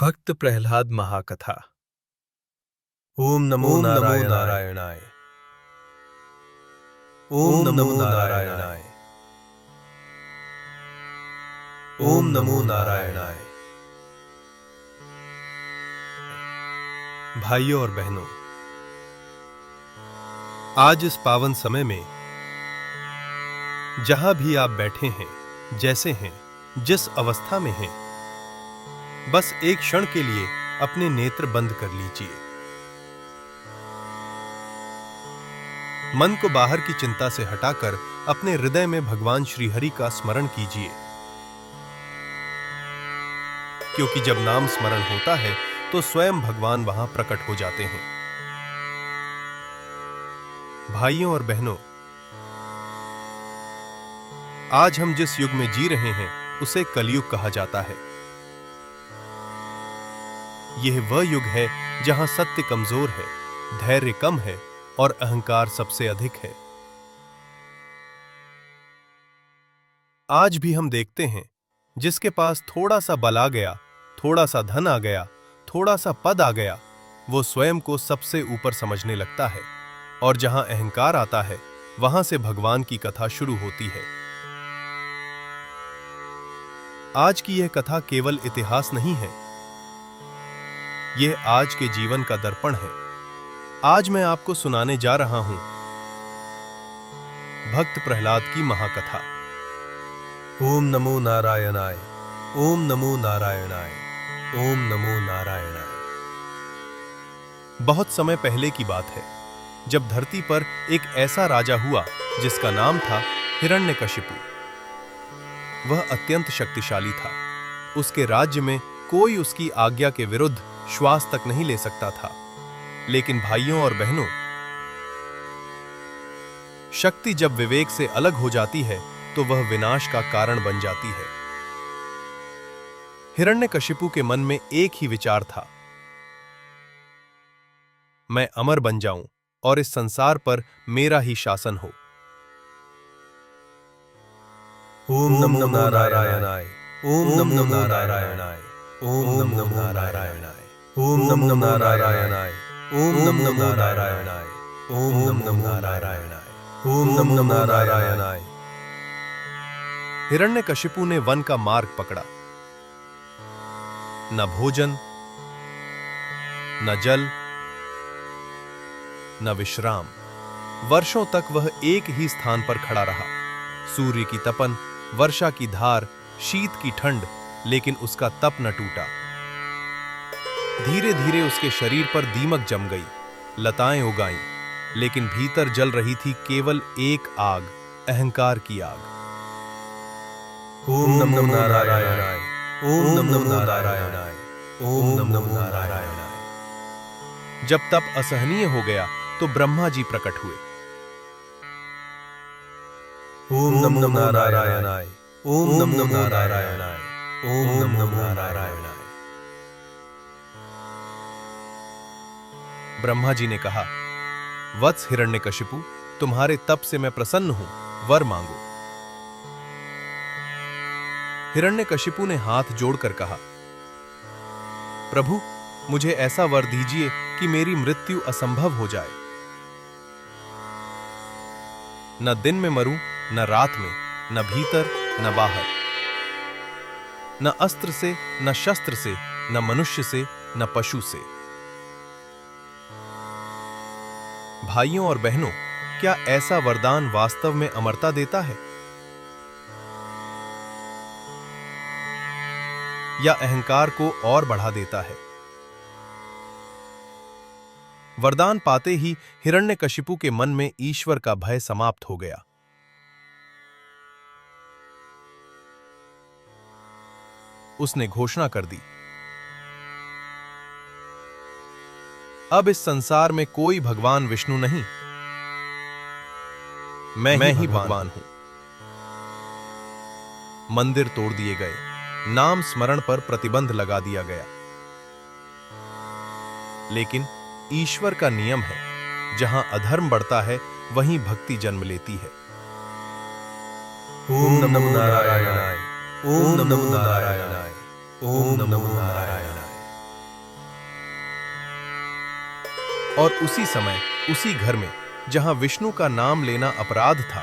भक्त प्रहलाद महाकथा। ओम नमो नारायणाय। ओम नमो नारायणाय। ओम नमो नारायणाय। भाइयों और बहनों, आज इस पावन समय में जहां भी आप बैठे हैं, जैसे हैं, जिस अवस्था में हैं, बस एक क्षण के लिए अपने नेत्र बंद कर लीजिए। मन को बाहर की चिंता से हटाकर अपने हृदय में भगवान श्री हरि का स्मरण कीजिए, क्योंकि जब नाम स्मरण होता है तो स्वयं भगवान वहां प्रकट हो जाते हैं। भाइयों और बहनों, आज हम जिस युग में जी रहे हैं उसे कलयुग कहा जाता है। यह वह युग है जहां सत्य कमजोर है, धैर्य कम है और अहंकार सबसे अधिक है। आज भी हम देखते हैं, जिसके पास थोड़ा सा बल आ गया, थोड़ा सा धन आ गया, थोड़ा सा पद आ गया, वो स्वयं को सबसे ऊपर समझने लगता है, और जहां अहंकार आता है वहां से भगवान की कथा शुरू होती है। आज की यह कथा केवल इतिहास नहीं है, यह आज के जीवन का दर्पण है। आज मैं आपको सुनाने जा रहा हूं भक्त प्रहलाद की महाकथा। ओम नमो नारायणाय। ओम नमो नारायणाय। ओम नमो नारायणाय। बहुत समय पहले की बात है, जब धरती पर एक ऐसा राजा हुआ जिसका नाम था हिरण्यकशिपु। वह अत्यंत शक्तिशाली था। उसके राज्य में कोई उसकी आज्ञा के विरुद्ध श्वास तक नहीं ले सकता था। लेकिन भाइयों और बहनों, शक्ति जब विवेक से अलग हो जाती है तो वह विनाश का कारण बन जाती है। हिरण्यकशिपु के मन में एक ही विचार था, मैं अमर बन जाऊं और इस संसार पर मेरा ही शासन हो। ओम नमो नारायणाय। ओम नमो नारायणाय। ओम नमो नारायणाय। ओम नमो नारायणाय। ओम नमो नारायणाय। ओम नमो नारायणाय। ओम नमो नारायणाय। हिरण्यकशिपु ने वन का मार्ग पकड़ा। न भोजन, न जल, न विश्राम। वर्षों तक वह एक ही स्थान पर खड़ा रहा। सूर्य की तपन, वर्षा की धार, शीत की ठंड, लेकिन उसका तप न टूटा। धीरे धीरे उसके शरीर पर दीमक जम गई, लताएं उगाईं, लेकिन भीतर जल रही थी केवल एक आग, अहंकार की आग। ओम नमो नारायणाय। ओम नमो नारायणाय। ओम नमो नारायणाय। जब तप असहनीय हो गया तो ब्रह्मा जी प्रकट हुए। ओम नमो नारायणाय। ओम नमो नारायणाय। ओम नमो नारायणाय। ब्रह्मा जी ने कहा, वत्स हिरण्यकशिपु, तुम्हारे तप से मैं प्रसन्न हूं, वर मांगो। हिरण्यकशिपु ने हाथ जोड़कर कहा, प्रभु, मुझे ऐसा वर दीजिए कि मेरी मृत्यु असंभव हो जाए। न दिन में मरूं, न रात में, न भीतर, न बाहर, न अस्त्र से, न शस्त्र से, न मनुष्य से, न पशु से। भाइयों और बहनों, क्या ऐसा वरदान वास्तव में अमरता देता है, या अहंकार को और बढ़ा देता है? वरदान पाते ही हिरण्यकशिपु के मन में ईश्वर का भय समाप्त हो गया। उसने घोषणा कर दी, अब इस संसार में कोई भगवान विष्णु नहीं, मैं ही भगवान हूं। मंदिर तोड़ दिए गए, नाम स्मरण पर प्रतिबंध लगा दिया गया। लेकिन ईश्वर का नियम है, जहां अधर्म बढ़ता है वहीं भक्ति जन्म लेती है। ओम नमो नारायणाय। ओम नमो नारायणाय। ओम नमो नारायणाय। और उसी समय उसी घर में जहां विष्णु का नाम लेना अपराध था,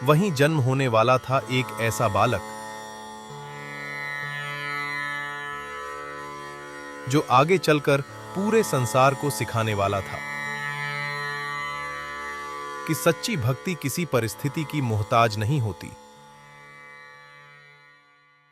वहीं जन्म होने वाला था एक ऐसा बालक जो आगे चलकर पूरे संसार को सिखाने वाला था कि सच्ची भक्ति किसी परिस्थिति की मोहताज नहीं होती।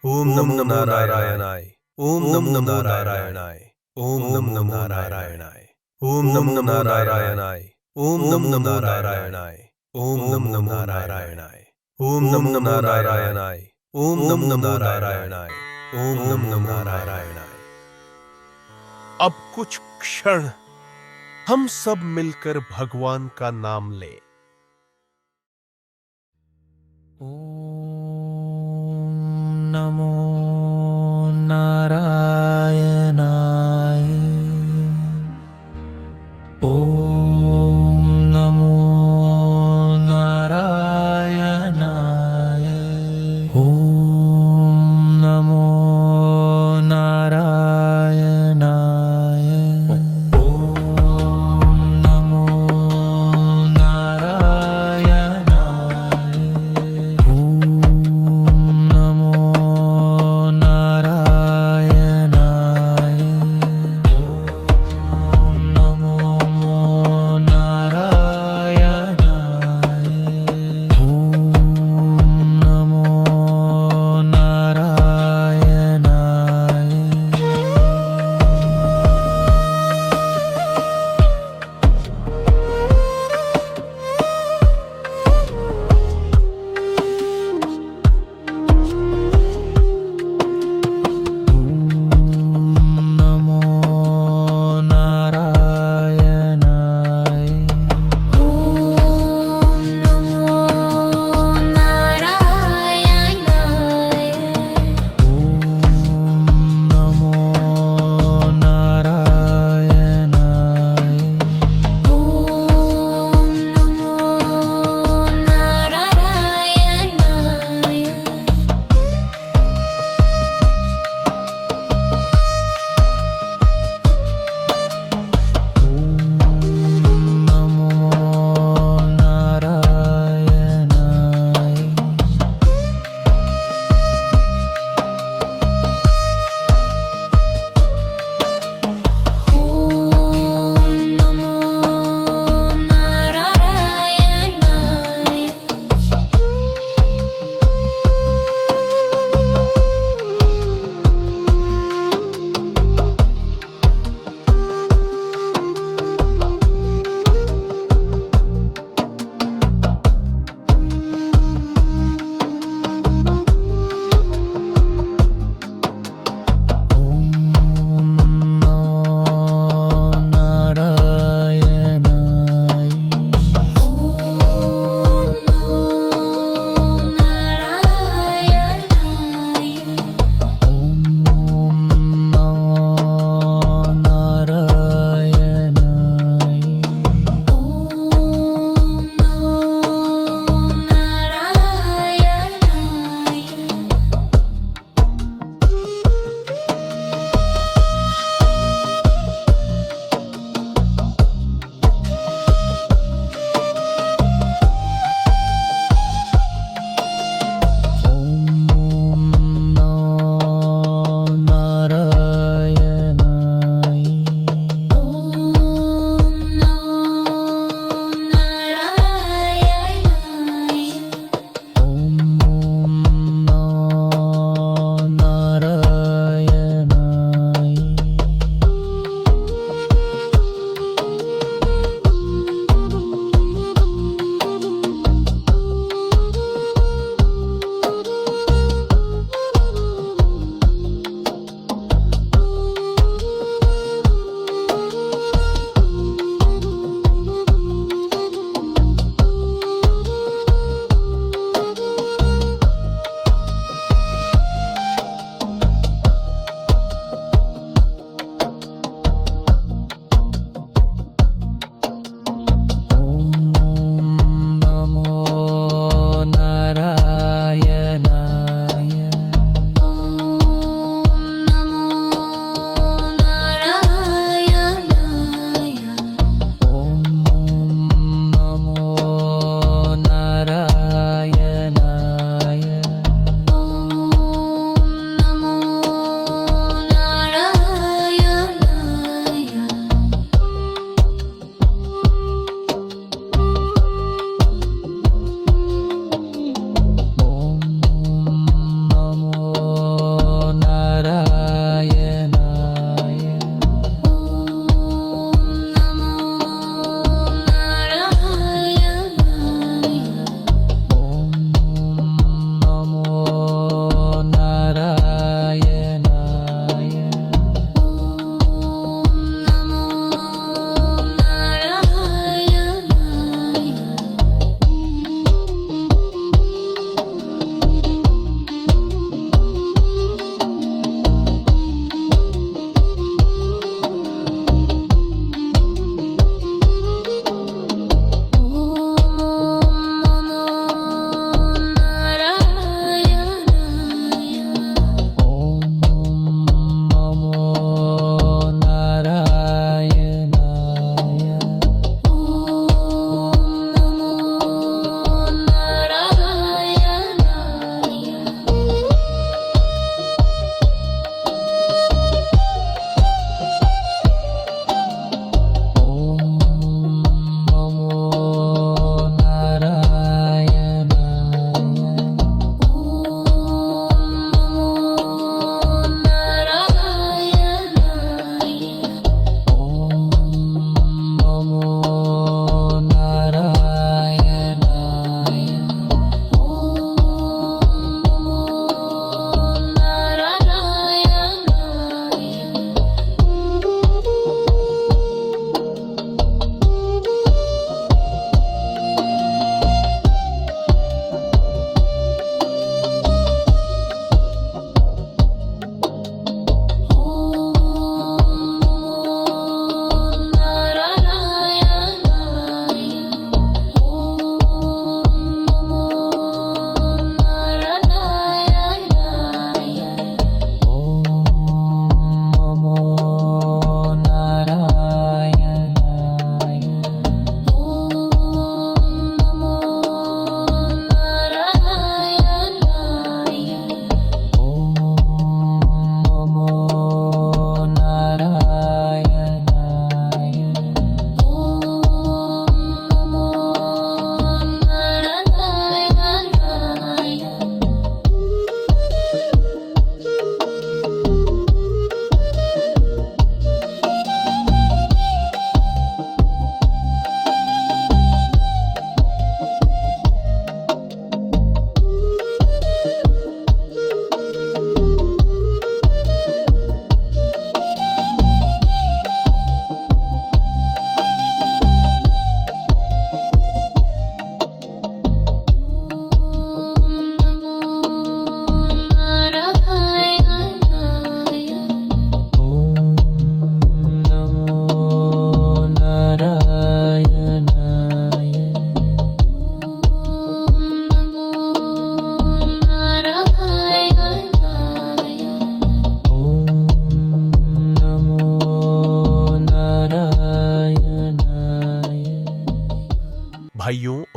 ओम नमो नारायणाय। ओम नमो नारायणाय। ओम नमो नारायणाय। ओम नमो नारायणाय। ओम नमो नारायणाय। ओम नमो नारायणाय। ओम नमो नारायणाय। ओम नमो नारायणाय। ओम नमो नारायणाय। अब कुछ क्षण हम सब मिलकर भगवान का नाम लें। ओम नमो नारायणाय। ओम नमो नारायणाय। ओम नमो नारायणाय। ओम नमो नारायणाय। ओम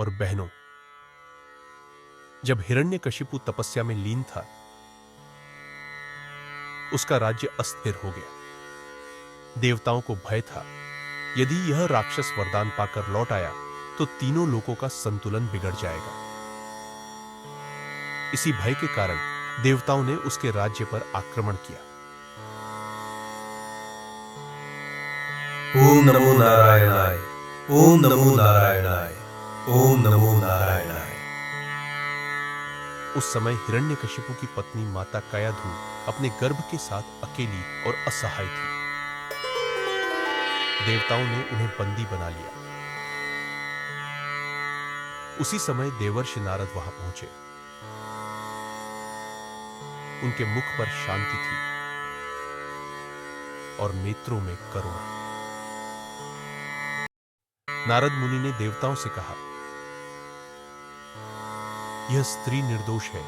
और बहनों, जब हिरण्यकशिपु तपस्या में लीन था, उसका राज्य अस्थिर हो गया। देवताओं को भय था, यदि यह राक्षस वरदान पाकर लौट आया तो तीनों लोकों का संतुलन बिगड़ जाएगा। इसी भय के कारण देवताओं ने उसके राज्य पर आक्रमण किया। ओम नमो नारायणाय, ओम नमो नारायणाय, ओम नमो नारायणाय। उस समय हिरण्यकशिपु की पत्नी माता कायाधु अपने गर्भ के साथ अकेली और असहाय थी। देवताओं ने उन्हें बंदी बना लिया। उसी समय देवर्षि नारद वहां पहुंचे। उनके मुख पर शांति थी और नेत्रों में करुणा। नारद मुनि ने देवताओं से कहा, यह स्त्री निर्दोष है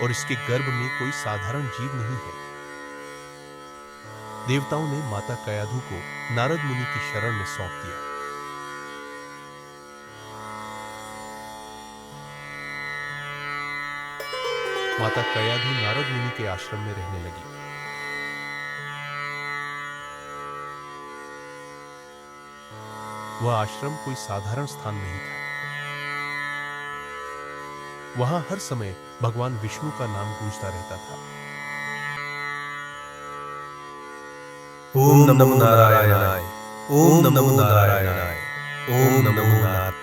और इसके गर्भ में कोई साधारण जीव नहीं है। देवताओं ने माता कायाधु को नारद मुनि की शरण में सौंप दिया। माता कायाधु नारद मुनि के आश्रम में रहने लगी। वह आश्रम कोई साधारण स्थान नहीं था। वहां हर समय भगवान विष्णु का नाम गूंजता रहता था। ओम नमो नारायणाय, ओम नमो नारायणाय, ओम नमो नारायणाय,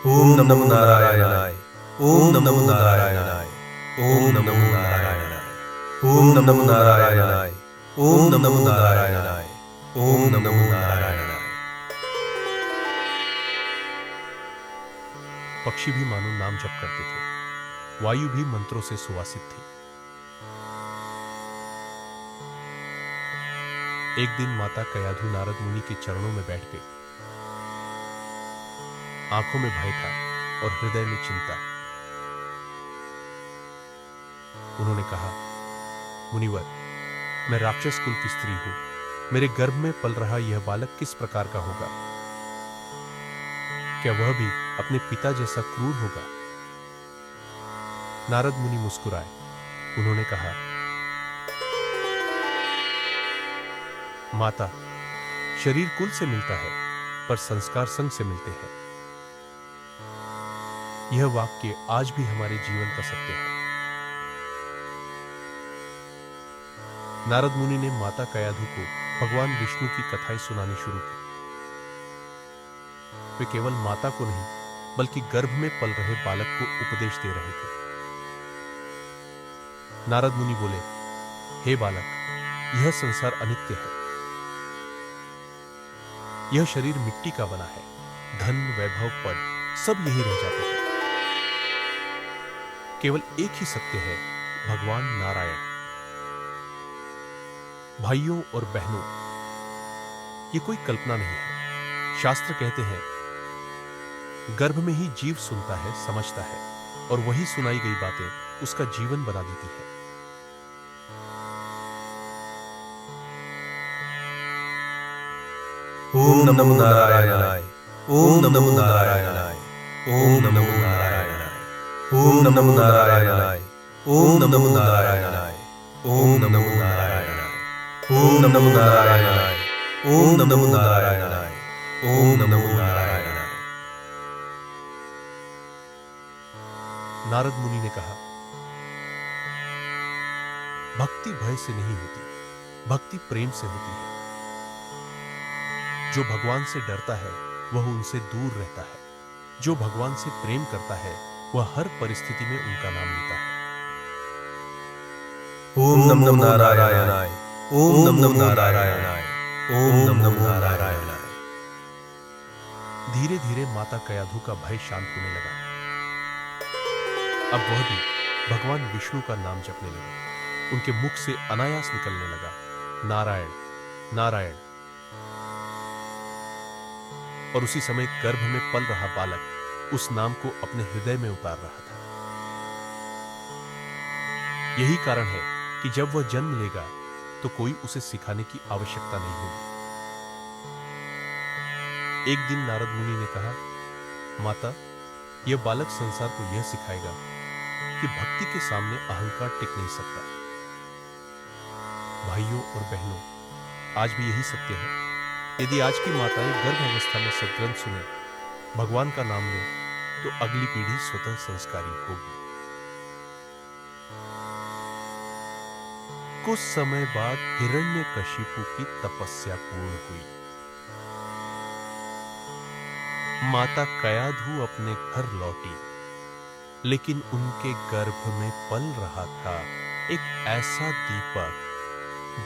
ओम नमो नारायणाय, ओम नमो नारायणाय, ओम नमो नारायणाय, ओम नमो नारायणाय, ओम नमो नारायणाय, ओम नमो नारायणाय। पक्षी भी मानो नाम जप करते थे। वायु भी मंत्रों से सुवासित थी। एक दिन माता कायाधु नारद मुनि के चरणों में बैठ गई। आंखों में भय था और हृदय में चिंता। उन्होंने कहा, मुनिवर, मैं राक्षस कुल की स्त्री हूं। मेरे गर्भ में पल रहा यह बालक किस प्रकार का होगा? क्या वह भी अपने पिता जैसा क्रूर होगा? नारद मुनि मुस्कुराए। उन्होंने कहा, माता, शरीर कुल से मिलता है पर संस्कार संग से मिलते हैं। यह वाक्य आज भी हमारे जीवन का सत्य है। नारद मुनि ने माता कायाधु को भगवान विष्णु की कथाएं सुनानी शुरू की। वे केवल माता को नहीं बल्कि गर्भ में पल रहे बालक को उपदेश दे रहे थे। नारद मुनि बोले, हे बालक, यह संसार अनित्य है। यह शरीर मिट्टी का बना है। धन, वैभव, पद सब यही रह जाते हैं। केवल एक ही सत्य है, भगवान नारायण। भाइयों और बहनों, ये कोई कल्पना नहीं है। शास्त्र कहते हैं, गर्भ में ही जीव सुनता है, समझता है, और वही सुनाई गई बातें उसका जीवन बना देती है। ओम नमो नारायणाय, ओम नमो नारायणाय, ओम नमो नारायणाय, ओम नमो नारायणाय, ओम नमो नारायणाय, ओम नमो नारायणाय, ओम नमो नारायणाय, ओम नमो नारायणाय, ओम नमो नारायणाय। नारद मुनि ने कहा, भक्ति भय से नहीं होती, भक्ति प्रेम से होती है। जो भगवान से डरता है वह उनसे दूर रहता है। जो भगवान से प्रेम करता है वह हर परिस्थिति में उनका नाम लेता है। ओम नमो नारायणाय, ओम नमो नारायणाय, ओम नमो नारायणाय। धीरे धीरे माता कायाधु का भय शांत होने लगा। अब वह भी भगवान विष्णु का नाम जपने लगी। उनके मुख से अनायास निकलने लगा, नारायण नारायण। और उसी समय गर्भ में पल रहा बालक उस नाम को अपने हृदय में उतार रहा था। यही कारण है कि जब वह जन्म लेगा तो कोई उसे सिखाने की आवश्यकता नहीं होगी। एक दिन नारद मुनि ने कहा, माता, यह बालक संसार को यह सिखाएगा कि भक्ति के सामने अहंकार टिक नहीं सकता। भाइयों और बहनों, आज भी यही सत्य है। यदि आज की माताएं गर्भ अवस्था में सद्ग्रंथ सुने, भगवान का नाम लें, तो अगली पीढ़ी स्वतः संस्कारी होगी। कुछ समय बाद हिरण्यकशिपु की तपस्या पूर्ण हुई। माता कयाधु अपने घर लौटी, लेकिन उनके गर्भ में पल रहा था एक ऐसा दीपक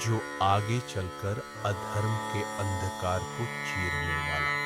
जो आगे चलकर अधर्म के अंधकार को चीरने वाला।